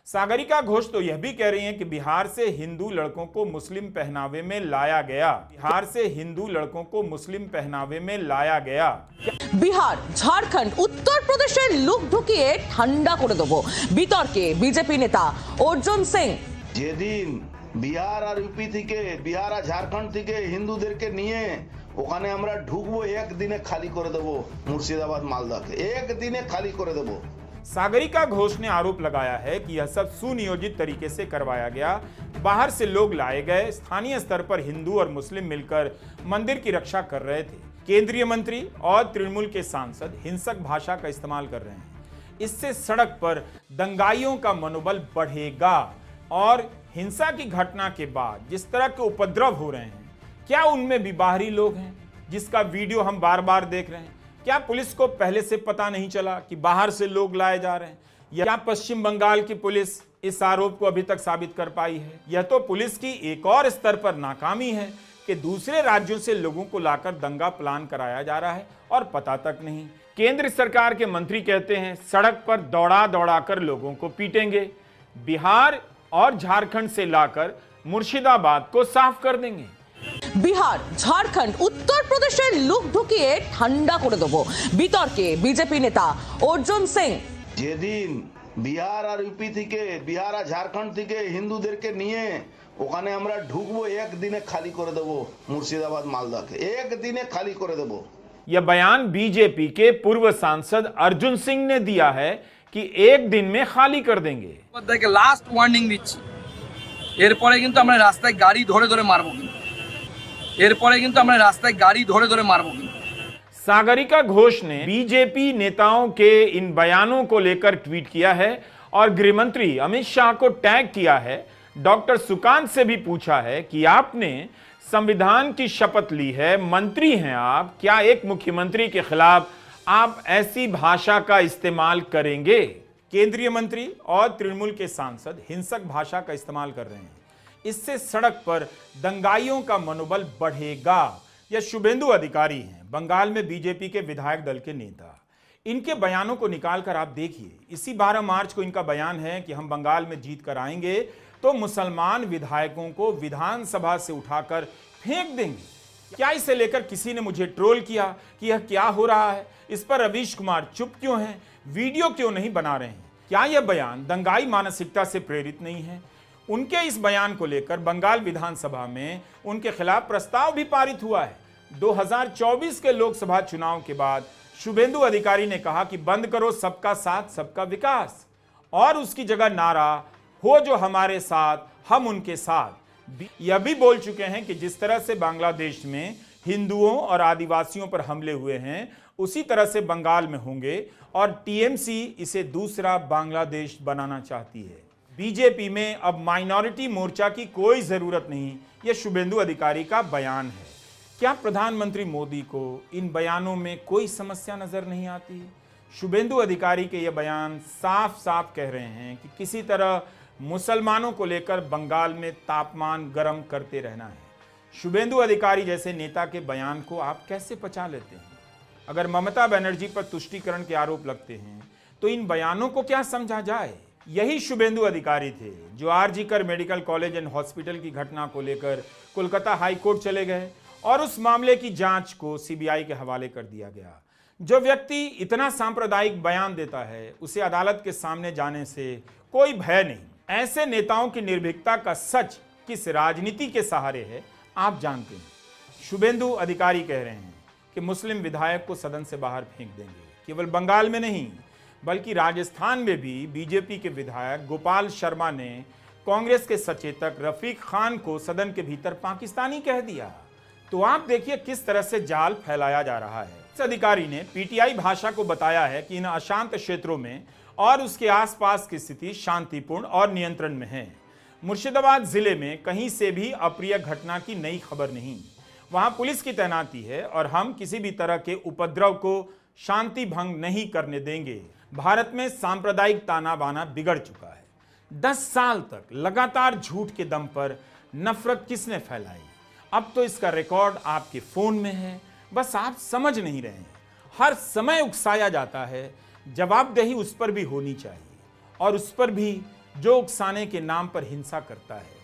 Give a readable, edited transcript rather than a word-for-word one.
सागरिका घोष तो यह भी कह रही हैं कि बिहार से हिंदू लड़कों को मुस्लिम पहनावे में लाया गया। बिहार से हिंदू लड़कों को मुस्लिम पहनावे में लाया गया। बिहार, झारखंड, उत्तर प्रदेशेर लुक ढुकिए ঠান্ডা করে দেব বিতর্কে বিজেপি নেতা অর্জুন সিং। যেদিন বিহার আর ইউপি থেকে, বিহার আর ঝাড়খণ্ড থেকে হিন্দুদেরকে নিয়ে ওখানে আমরা ঢুকবো, একদিনে খালি করে দেব মুর্শিদাবাদ মালদাকে, একদিনে খালি করে দেব। सागरिका घोष ने आरोप लगाया है कि यह सब सुनियोजित तरीके से करवाया गया। बाहर से लोग लाए गए, स्थानीय स्तर पर हिंदू और मुस्लिम मिलकर मंदिर की रक्षा कर रहे थे। केंद्रीय मंत्री और तृणमूल के सांसद हिंसक भाषा का इस्तेमाल कर रहे हैं। इससे सड़क पर दंगाइयों का मनोबल बढ़ेगा और हिंसा की घटना के बाद जिस तरह के उपद्रव हो रहे हैं, क्या उनमें भी बाहरी लोग हैं जिसका वीडियो हम बार बार देख रहे हैं? क्या पुलिस को पहले से पता नहीं चला कि बाहर से लोग लाए जा रहे हैं? या पश्चिम बंगाल की पुलिस इस आरोप को अभी तक साबित कर पाई है? यह तो पुलिस की एक और स्तर पर नाकामी है कि दूसरे राज्यों से लोगों को लाकर दंगा प्लान कराया जा रहा है और पता तक नहीं। केंद्र सरकार के मंत्री कहते हैं सड़क पर दौड़ा दौड़ा कर लोगों को पीटेंगे, बिहार और झारखंड से लाकर मुर्शिदाबाद को साफ कर देंगे। बिहार, झारखंड, उत्तर प्रदेशेर लुक ढुकिए ঠান্ডা করে দেব বিতর্কে বিজেপি নেতা অর্জুন সিং। যেদিন বিহার আর ইউপি থেকে, বিহার আর ঝাড়খণ্ড থেকে হিন্দুদেরকে নিয়ে ওখানে আমরা ঢুকবো, একদিনে খালি করে দেব মুর্শিদাবাদ মালদাকে, একদিনে খালি করে দেব। यह बयान बीजेपी के पूर्व सांसद अर्जुन सिंह ने दिया है कि एक दिन में खाली कर देंगे। লাস্ট ওয়ার্নিং দিচ্ছি, এরপরে কিন্তু আমরা রাস্তায় গাড়ি ধরে ধরে মারবো, এরপরে কিন্তু আমরা রাস্তায় গাড়ি ধরে ধরে মারবো। सागरिका घोष ने बीजेपी नेताओं के इन बयानों को लेकर ट्वीट किया है और गृहमंत्री अमित शाह को टैग किया है। डॉक्टर सुकांत से भी पूछा है कि आपने संविधान की शपथ ली है, मंत्री हैं आप, क्या एक मुख्यमंत्री के खिलाफ आप ऐसी भाषा का इस्तेमाल करेंगे? केंद्रीय मंत्री और तृणमूल के सांसद हिंसक भाषा का इस्तेमाल कर रहे हैं। इससे सड़क पर दंगाइयों का मनोबल बढ़ेगा। यह शुभेंदु अधिकारी हैं, बंगाल में बीजेपी के विधायक दल के नेता। इनके बयानों को निकालकर आप देखिए। इसी 12 मार्च को इनका बयान है कि हम बंगाल में जीत कर आएंगे तो मुसलमान विधायकों को विधानसभा से उठाकर फेंक देंगे। क्या इसे लेकर किसी ने मुझे ट्रोल किया कि यह क्या हो रहा है, इस पर रवीश कुमार चुप क्यों हैं, वीडियो क्यों नहीं बना रहे हैं? क्या यह बयान दंगाई मानसिकता से प्रेरित नहीं है? उनके इस बयान को लेकर बंगाल विधानसभा में उनके खिलाफ प्रस्ताव भी पारित हुआ है। 2024 के लोकसभा चुनाव के बाद शुभेंदु अधिकारी ने कहा कि बंद करो सबका साथ सबका विकास और उसकी जगह नारा हो जो हमारे साथ हम उनके साथ। यह भी बोल चुके हैं कि जिस तरह से बांग्लादेश में हिंदुओं और आदिवासियों पर हमले हुए हैं उसी तरह से बंगाल में होंगे और टीएमसी इसे दूसरा बांग्लादेश बनाना चाहती है। बीजेपी में अब माइनॉरिटी मोर्चा की कोई जरूरत नहीं, यह शुभेंदु अधिकारी का बयान है। क्या प्रधानमंत्री मोदी को इन बयानों में कोई समस्या नजर नहीं आती? शुभेंदु अधिकारी के यह बयान साफ साफ कह रहे हैं कि किसी तरह मुसलमानों को लेकर बंगाल में तापमान गर्म करते रहना है। शुभेंदु अधिकारी जैसे नेता के बयान को आप कैसे पचा लेते हैं? अगर ममता बनर्जी पर तुष्टीकरण के आरोप लगते हैं तो इन बयानों को क्या समझा जाए? यही शुभेंदु अधिकारी थे जो RG Kar medical college and hospital की घटना को लेकर कोलकाता हाई कोर्ट चले गए और उस मामले की जांच को सीबीआई के हवाले कर दिया गया। जो व्यक्ति इतना सांप्रदायिक बयान देता है उसे अदालत के सामने जाने से कोई भय नहीं। ऐसे नेताओं की निर्भीकता का सच किस राजनीति के सहारे है आप जानते हैं। शुभेंदु अधिकारी कह रहे हैं कि मुस्लिम विधायक को सदन से बाहर फेंक देंगे। केवल बंगाल में नहीं बल्कि राजस्थान में भी बीजेपी के विधायक गोपाल शर्मा ने कांग्रेस के सचेतक रफीक खान को सदन के भीतर पाकिस्तानी कह दिया। तो आप देखिए किस तरह से जाल फैलाया जा रहा है। इस अधिकारी ने पीटीआई भाषा को बताया है कि इन अशांत क्षेत्रों में और उसके आसपास की स्थिति शांतिपूर्ण और नियंत्रण में है। मुर्शिदाबाद जिले में कहीं से भी अप्रिय घटना की नई खबर नहीं। वहां पुलिस की तैनाती है और हम किसी भी तरह के उपद्रव को शांति भंग नहीं करने देंगे। भारत में सांप्रदायिक ताना बाना बिगड़ चुका है। 10 साल तक लगातार झूठ के दम पर नफरत किसने फैलाई? अब तो इसका रिकॉर्ड आपके फोन में है, बस आप समझ नहीं रहे हैं। हर समय उकसाया जाता है, जवाबदेही उस पर भी होनी चाहिए और उस पर भी जो उकसाने के नाम पर हिंसा करता है।